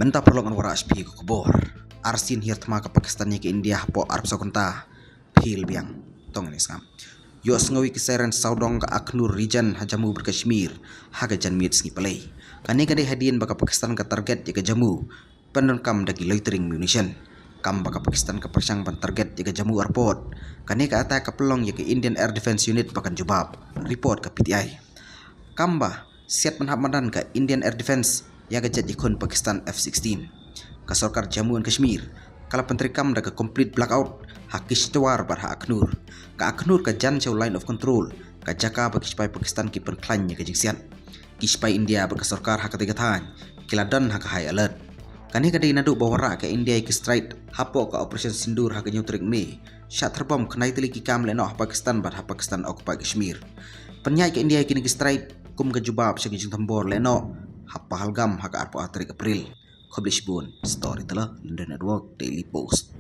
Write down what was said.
Menta perlongan wara HP ko kebor. Arsin hir thma ke Pakistan ke India po Arab Sakunta. Phil biang tong ni sam. Yo sngawi kiseren saudong ka Aknur region hajamu berkashmir haga janmit sngi palai. Kani kadai hadian baka Pakistan ka target jaga jamu. Pendon kam dagi loitering munition. Kam baka Pakistan ka persang ban target jaga jamu airport. Kani ka attack ka pelong jaga Indian Air Defense Unit bakan jubab. Report ka PTI. Kamba siat menhamadan ka Indian Air Defense yang jet ikon Pakistan F-16 ka Sarkar Jammu and Kashmir kala pentrikam daga complete blackout hakishtwar bar ha Aknur ka jan chau line of control ka jaka bagi spy Pakistan ki perklanya ka jingsian ki spy India bar ka Sarkar ha katiga than kiladan ha ka high alert kani ka dei nadu bawara ka India ki strike hapo ka operation sindur ha ka nyutrik me shat terbom kenai tili ki kam leno ha Pakistan bar ha Pakistan occupy Kashmir penyai ka India kini ki strike kum ka jubab sa kijing tambor leno Hapa halgam haka arpo atrik April. Publish bun story telah London Network Daily Post.